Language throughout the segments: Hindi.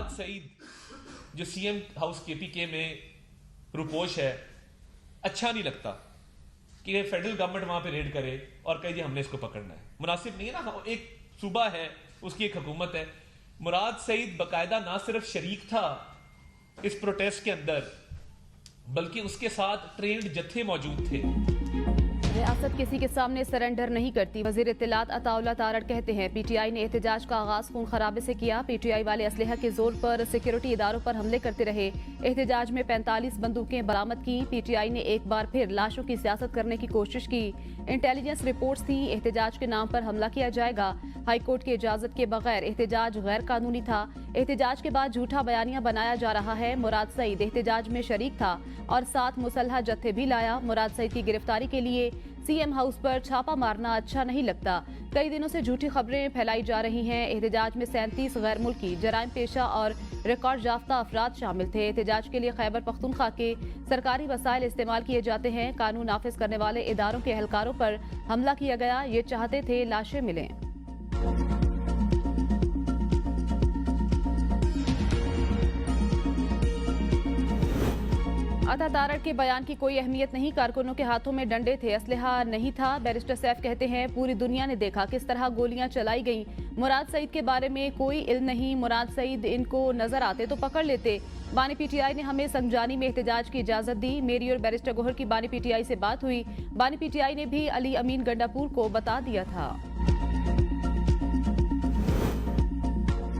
मुराद सईद जो सीएम हाउस केपीके में रुपोश है, अच्छा नहीं लगता कि फेडरल गवर्नमेंट वहां पे रेड करे और कहे जी हमने इसको पकड़ना है। मुनासिब नहीं है ना, एक सूबा है, उसकी एक हुकूमत है। मुराद सईद बाकायदा ना सिर्फ शरीक था इस प्रोटेस्ट के अंदर, बल्कि उसके साथ ट्रेंड जत्थे मौजूद थे। रियासत किसी के सामने सरेंडर नहीं करती। वजीर इत्तलात अताउल्लाह तारड़ कहते हैं पीटीआई ने एहतजाज का आगाज खून खराबे से किया। पीटीआई वाले असलहा के जोर पर सिक्योरिटी इदारों पर हमले करते रहे। एहतजाज में 45 बंदूकें बरामद की। पीटीआई ने एक बार फिर लाशों की सियासत करने की कोशिश की। इंटेलिजेंस रिपोर्ट्स थी एहतजाज के नाम पर हमला किया जाएगा। हाईकोर्ट की इजाजत के बगैर एहतजाज गैर कानूनी था। एहतजाज के बाद झूठा बयानिया बनाया जा रहा है। मुराद सईद एहतजाज में शरीक था और साथ मुसल्हा जत्थे भी लाया। मुराद सईद की गिरफ्तारी के लिए सीएम हाउस पर छापा मारना अच्छा नहीं लगता। कई दिनों से झूठी खबरें फैलाई जा रही हैं। एहतजाज में 37 गैर मुल्की जराइम पेशा और रिकॉर्ड याफ्ता अफराद शामिल थे। एहतजाज के लिए खैबर पख्तूनख्वा के सरकारी वसाइल इस्तेमाल किए जाते हैं। कानून नाफिज करने वाले इदारों के एहलकारों पर हमला किया गया। ये चाहते थे लाशें मिलें। अता तारड़ के बयान की कोई अहमियत नहीं। कारकुनों के हाथों में डंडे थे, असलहा नहीं था। बैरिस्टर सैफ कहते हैं पूरी दुनिया ने देखा किस तरह गोलियां चलाई गईं। मुराद सईद के बारे में कोई इल्म नहीं। मुराद सईद इनको नजर आते तो पकड़ लेते। बानी पीटीआई ने हमें संगजानी में एहतजाज की इजाजत दी। मेरी और बैरिस्टर गोहर की बानी पीटीआई से बात हुई। बानी पीटीआई ने भी अली अमीन गंडापुर को बता दिया था।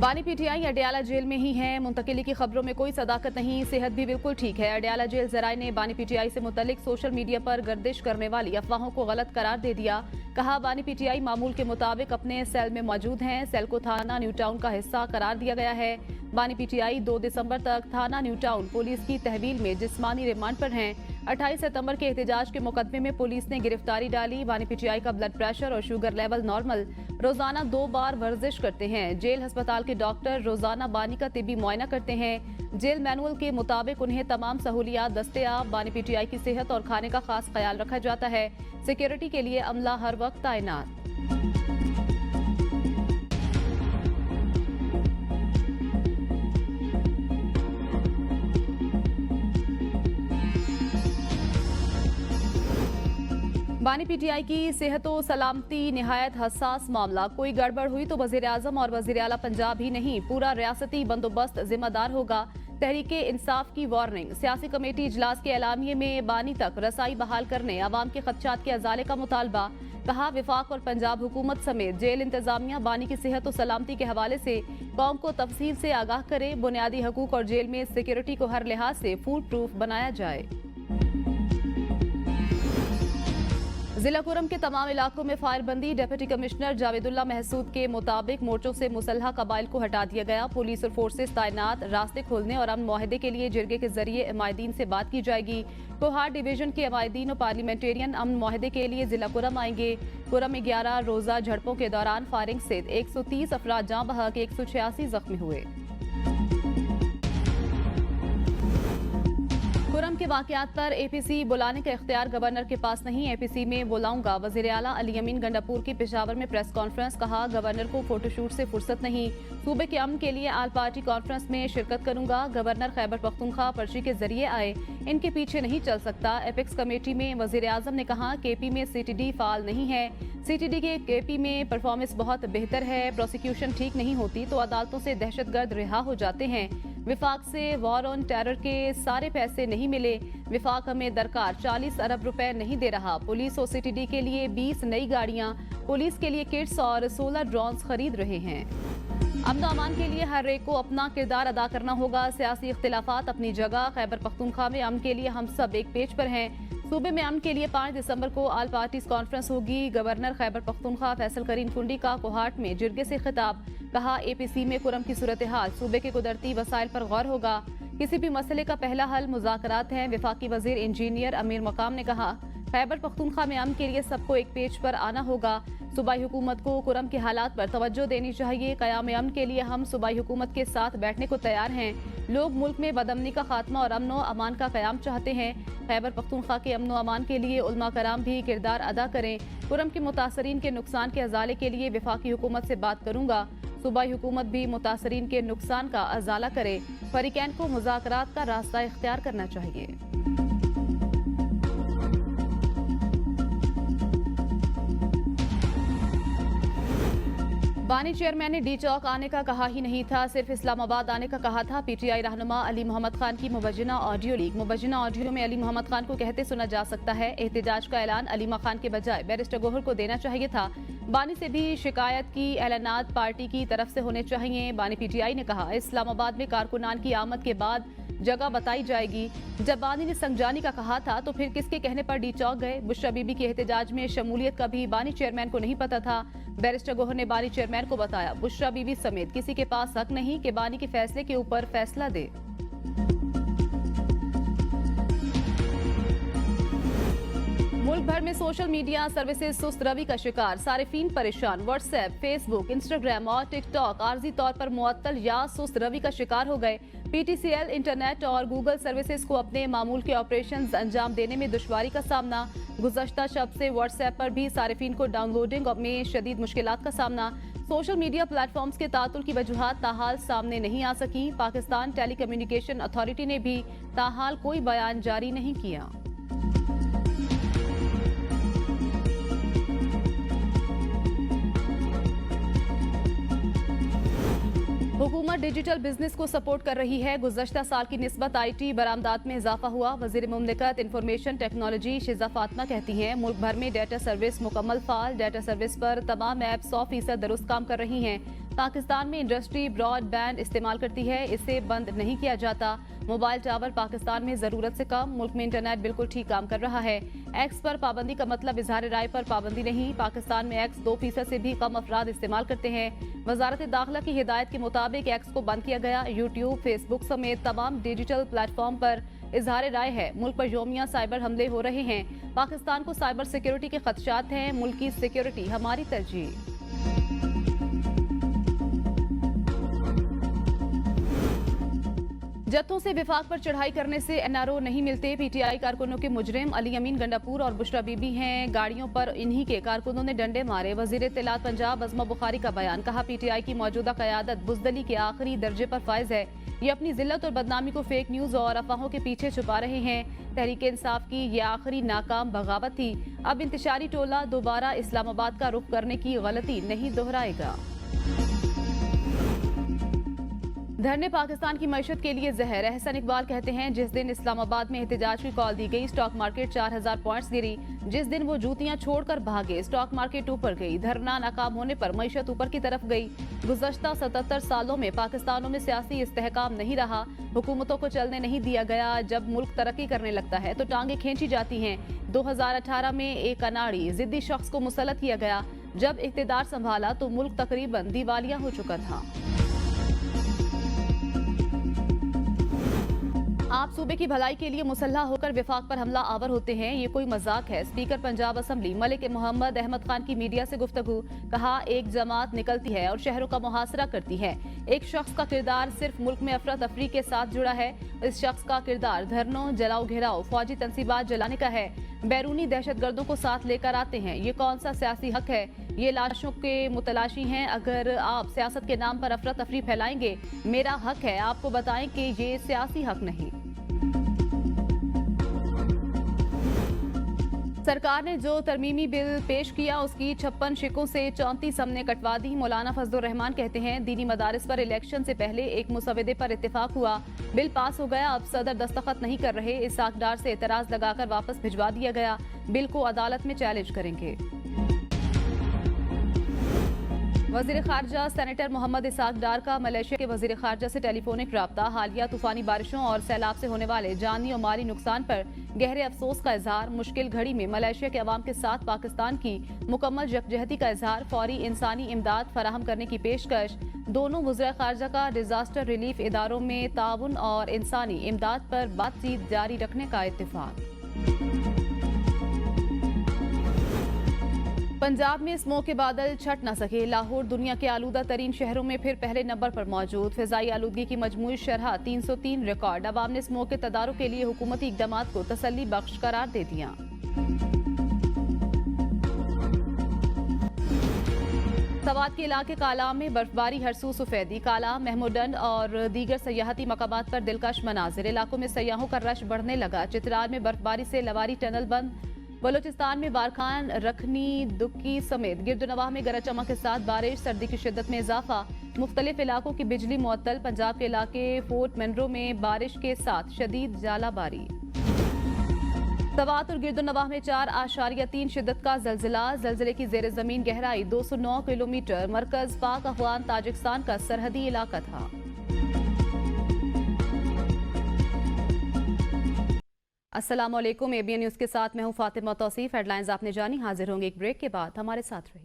बानी पीटीआई अडयाला जेल में ही है। मुंतकिली की खबरों में कोई सदाकत नहीं। सेहत भी बिल्कुल ठीक है। अडयाला जेल जराये ने बानी पीटीआई से मुतल्लिक सोशल मीडिया पर गर्दिश करने वाली अफवाहों को गलत करार दे दिया। कहा बानी पीटीआई मामूल के मुताबिक अपने सेल में मौजूद हैं। सेल को थाना न्यू टाउन का हिस्सा करार दिया गया है। बानी पीटीआई 2 दिसंबर तक थाना न्यू टाउन पुलिस की तहवील में जिस्मानी रिमांड पर हैं। 28 सितंबर के एहतजाज के मुकदमे में पुलिस ने गिरफ्तारी डाली। बानी पीटीआई का ब्लड प्रेशर और शुगर लेवल नॉर्मल। रोजाना 2 बार वर्जिश करते हैं। जेल अस्पताल के डॉक्टर रोजाना बानी का तिब्बी मुआयना करते हैं। जेल मैनुअल के मुताबिक उन्हें तमाम सहूलियात दस्तयाब। बानी पीटीआई की सेहत और खाने का खास ख्याल रखा जाता है। सिक्योरिटी के लिए अमला हर वक्त तैनात। बानी पीटीआई की सेहत व सलामती निहायत हसास मामला। कोई गड़बड़ हुई तो वजीर आजम और वजीर आला पंजाब ही नहीं, पूरा रियासती बंदोबस्त जिम्मेदार होगा। तहरीके इंसाफ की वार्निंग। सियासी कमेटी इजलास के एलामिये में बानी तक रसाई बहाल करने, अवाम के खदशात के अजाले का मुतालबा। कहा वफाक और पंजाब हुकूमत समेत जेल इंतजामिया बानी की सेहत और सलामती के हवाले से कौम को तफसील से आगाह करे। बुनियादी हकूक और जेल में सिक्योरिटी को हर लिहाज से फूल प्रूफ बनाया जाए। जिला कुरम के तमाम इलाकों में फायरबंदी। डिप्टी कमिश्नर जावेदुल्ला महसूद के मुताबिक मोर्चों से मुसल्हा कबाइल को हटा दिया गया। पुलिस और फोर्सेस तैनात। रास्ते खोलने और अमन मुआहदे के लिए जिरगे के जरिए अमायदीन से बात की जाएगी। कोहार डिवीजन के अमायदीन और पार्लियामेंटेरियन अमन मुआहदे के लिए जिला कुरम आएंगे। कुरम में 11 रोजा झड़पों के दौरान फायरिंग से 130 अफराद जाँ बहक, 186 जख्मी हुए। कुरम के वाकयात पर एपीसी बुलाने का इख्तियार गवर्नर के पास नहीं। एपीसी में बुलाऊंगा। वजीर आला अली अमीन गंडापुर की पेशावर में प्रेस कॉन्फ्रेंस। कहा गवर्नर को फोटोशूट से फुर्सत नहीं। सूबे के अमन के लिए आल पार्टी कॉन्फ्रेंस में शिरकत करूंगा। गवर्नर खैबर पख्तूनख्वा पर्ची के जरिए आए, इनके पीछे नहीं चल सकता। एपेक्स कमेटी में वजीर आजम ने कहा केपी में सीटीडी फाल नहीं है। सीटीडी के केपी में परफॉर्मेंस बहुत बेहतर है। प्रोसिक्यूशन ठीक नहीं होती तो अदालतों से दहशतगर्द रिहा हो जाते हैं। विफाक से वॉर ऑन टेरर के सारे पैसे नहीं मिले। विफाक हमें दरकार 40 अरब रुपए नहीं दे रहा। पुलिस और सीटीडी के लिए 20 नई गाड़ियां, पुलिस के लिए किट्स और 16 ड्रोन्स खरीद रहे हैं। अमन अमान के लिए हर एक को अपना किरदार अदा करना होगा। सियासी इख्तिलाफात अपनी जगह। खैबर पख्तूनख्वा में अमन के लिए हम सब एक पेज पर हैं। सूबे में अमन के लिए 5 दिसंबर को आल पार्टीज कॉन्फ्रेंस होगी। गवर्नर खैबर पख्तूनख्वा फैसल करीम कुंडी का कोहाट में जिरगे से खिताब। कहा एपीसी में कुरम की सूरत हाल, सूबे के कुदरती वसाइल पर गौर होगा। किसी भी मसले का पहला हल मुज़ाकरात हैं। वफाकी वजीर इंजीनियर अमीर मकाम ने कहा खैबर पख्तूनख्वा में अमन के लिए सबको एक पेज पर आना होगा। सूबाई हुकूमत को कुरम के हालात पर तवज्जो देनी चाहिए। क़याम अमन के लिए हम सूबाई हुकूमत के साथ बैठने को तैयार हैं। लोग मुल्क में बदअमनी का खात्मा और अमन व अमान का क़याम चाहते हैं। खैबर पख्तूनख्वा के अमन व अमान के लिए उलमा कराम भी किरदार अदा करें। कुरम के मुतासरीन के नुकसान के अजाले के लिए वफाकी हुकूमत से बात करूंगा। सूबाई हुकूमत भी मुतासरीन के नुकसान का अजाला करे। फरीकैन को मुज़ाकरात का रास्ता इख्तियार करना चाहिए। बानी चेयरमैन ने डी चौक आने का कहा ही नहीं था, सिर्फ इस्लामाबाद आने का कहा था। पीटीआई रहनुमा अली मोहम्मद खान की मुबज्जिना ऑडियो लीक। मुबज्जिना ऑडियो में अली मोहम्मद खान को कहते सुना जा सकता है, एहतजाज का ऐलान अलीमा खान के बजाय बैरिस्टर गोहर को देना चाहिए था। बानी से भी शिकायत की ऐलानात पार्टी की तरफ से होने चाहिए। बानी पीटीआई ने कहा, इस्लामाबाद में कारकुनान की आमद के बाद जगह बताई जाएगी। जब बानी ने संगजानी का कहा था तो फिर किसके कहने पर डी चौक गए? बुशरा बीबी के एहतजाज में शमूलियत का भी बानी चेयरमैन को नहीं पता था। बैरिस्टर गोहर ने बानी चेयरमैन को बताया, बुशरा बीबी समेत किसी के पास हक नहीं कि बानी के फैसले के ऊपर फैसला दे। मुल्क भर में सोशल मीडिया सर्विसेज सुस्त रवि का शिकार, सारिफीन परेशान। व्हाट्सएप, फेसबुक, इंस्टाग्राम और टिकटॉक आर्जी तौर पर मुअत्तल या सुस्त रवि का शिकार हो गए। पीटीसीएल, इंटरनेट और गूगल सर्विसेज को अपने मामूल के ऑपरेशंस अंजाम देने में दुश्वारी का सामना। गुज़श्ता शब से व्हाट्सएप पर भी सारिफीन को डाउनलोडिंग में शदीद मुश्किलात का सामना। सोशल मीडिया प्लेटफॉर्म्स के तातुल की वजूहात ताहाल सामने नहीं आ सकी। पाकिस्तान टेली कम्युनिकेशन अथॉरिटी ने भी ताहाल कोई बयान जारी नहीं किया। हुकूमत डिजिटल बिजनेस को सपोर्ट कर रही है। गुज़श्ता साल की निस्बत आईटी बरामदात में इजाफा हुआ। वज़ीर मुमलिकत इंफॉर्मेशन टेक्नोलॉजी शिजा फातिमा कहती हैं, मुल्क भर में डेटा सर्विस मुकम्मल फाल। डेटा सर्विस पर तमाम ऐप 100% दुरुस्त काम कर रही हैं। पाकिस्तान में इंडस्ट्री ब्रॉडबैंड इस्तेमाल करती है, इसे बंद नहीं किया जाता। मोबाइल टावर पाकिस्तान में जरूरत से कम। मुल्क में इंटरनेट बिल्कुल ठीक काम कर रहा है। एक्स पर पाबंदी का मतलब इजहार राय पर पाबंदी नहीं। पाकिस्तान में एक्स 2% से भी कम अफराद इस्तेमाल करते हैं। वजारत दाखिला की हिदायत के मुताबिक एक्स को बंद किया गया। यूट्यूब, फेसबुक समेत तमाम डिजिटल प्लेटफॉर्म पर इजहार राय है। मुल्क पर योमिया साइबर हमले हो रहे हैं। पाकिस्तान को साइबर सिक्योरिटी के खदशात हैं। मुल्क की सिक्योरिटी हमारी तरजीह। जत्थों से विफाक पर चढ़ाई करने से एनआरओ नहीं मिलते। पीटीआई कारकुनों के मुजरिम अली अमीन गंडापुर और बुशरा बीबी हैं। गाड़ियों पर इन्हीं के कारकुनों ने डंडे मारे। वजीर इत्तलात पंजाब अज़मा बुखारी का बयान, कहा पीटीआई की मौजूदा क़यादत बुज़दली के आखिरी दर्जे पर फाइज है। ये अपनी जिल्लत और बदनामी को फेक न्यूज और अफवाहों के पीछे छुपा रहे हैं। तहरीक इंसाफ की ये आखिरी नाकाम बगावत थी। अब इंतशारी टोला दोबारा इस्लामाबाद का रुख करने की गलती नहीं दोहराएगा। धरने पाकिस्तान की मईशत के लिए जहर। एहसन इकबाल कहते हैं, जिस दिन इस्लामाबाद में एहतजाज की कॉल दी गई, स्टॉक मार्केट 4000 पॉइंट्स गिरी। जिस दिन वो जूतियां छोड़कर भागे, स्टॉक मार्केट ऊपर गई। धरना नाकाम होने पर मईशत ऊपर की तरफ गई। गुज़श्ता 77 सालों में पाकिस्तानों में सियासी इस्तेहकाम नहीं रहा। हुकूमतों को चलने नहीं दिया गया। जब मुल्क तरक्की करने लगता है तो टांगे खींची जाती हैं। 2018 में एक अनाड़ी जिद्दी शख्स को मुसल्लत किया गया। जब इख्तिदार संभाला तो मुल्क तकरीबन दिवालिया हो चुका था। आप सूबे की भलाई के लिए मुसल्ह होकर विफाक पर हमला आवर होते हैं, ये कोई मजाक है। स्पीकर पंजाब असम्बली मलिक मोहम्मद अहमद खान की मीडिया से गुफ्तगू, कहा एक जमात निकलती है और शहरों का मुहासरा करती है। एक शख्स का किरदार सिर्फ मुल्क में अफरा तफरी के साथ जुड़ा है। इस शख्स का किरदार धरनों, जलाओ घेराव, फौजी तंसीबात जलाने का है। बैरूनी दहशतगर्दों को साथ लेकर आते हैं। ये कौन सा सियासी हक है? ये लाशों के मुतलाशी हैं। अगर आप सियासत के नाम पर अफरा तफरी फैलाएंगे, मेरा हक है आपको बताएं कि ये सियासी हक नहीं। सरकार ने जो तरमीमी बिल पेश किया उसकी 56 शिकों से 34 हमने कटवा दी। मौलाना फजलुर रहमान कहते हैं, दीनी मदारिस पर इलेक्शन से पहले एक मुसवदे पर इत्तेफाक हुआ, बिल पास हो गया, अब सदर दस्तखत नहीं कर रहे। इस साकदार से एतराज लगाकर वापस भिजवा दिया गया। बिल को अदालत में चैलेंज करेंगे। वजीर खारजा सेनेटर मोहम्मद इसाक डार का मलेशिया के वजीर खारजा से टेलीफोनिक राब्ता। हालिया तूफानी बारिशों और सैलाब से होने वाले जानी और माली नुकसान पर गहरे अफसोस का इजहार। मुश्किल घड़ी में मलेशिया के अवाम के साथ पाकिस्तान की मुकम्मल यकजहती का इजहार। फौरी इंसानी इमदाद फराहम करने की पेशकश। दोनों वज़ीर खारजा का डिजास्टर रिलीफ इदारों में ताउन और इंसानी इमदाद पर बातचीत जारी रखने का इत्तेफाक। पंजाब में स्मोक के बादल छट न सके। लाहौर दुनिया के आलूदा तरीन शहरों में फिर पहले नंबर पर मौजूद। फिजाई आलूदगी की मजमूई शरह 303 रिकॉर्ड। अवाम ने स्मोक के तदारुक के लिए हुकूमती इकदामात को तसल्ली बख्श करार दे दिया। सवात के इलाके काला में बर्फबारी हरसू सफेदी काला महमूदन और दीगर सयाहती मकामात पर दिलकश मनाजिर इलाकों में सयाहों का रश बढ़ने लगा। चित्राल में बर्फबारी से लवारी टनल बंद। बलोचिस्तान में बारखान रखनी दुक्की समेत गिरदुनवाह में गरज चमक के साथ बारिश सर्दी की शिद्दत में इजाफा। मुख्तलिफ इलाकों की बिजली मुअत्तल। पंजाब के इलाके फोर्ट मनरो में बारिश के साथ शदीद जालाबारी। सवात और गिरदुनवाह में 4.3 शिद्दत का जलजिला। जलजिले की जेर जमीन गहराई 209 किलोमीटर। मरकज पाक अफगान ताजिकिस्तान का सरहदी इलाका था। अस्सलाम वालेकुम, एबीएन न्यूज के साथ मैं हूं फातिमा तौसीफ। हेडलाइंस आपने जानी, हाजिर होंगे एक ब्रेक के बाद, हमारे साथ रहिए।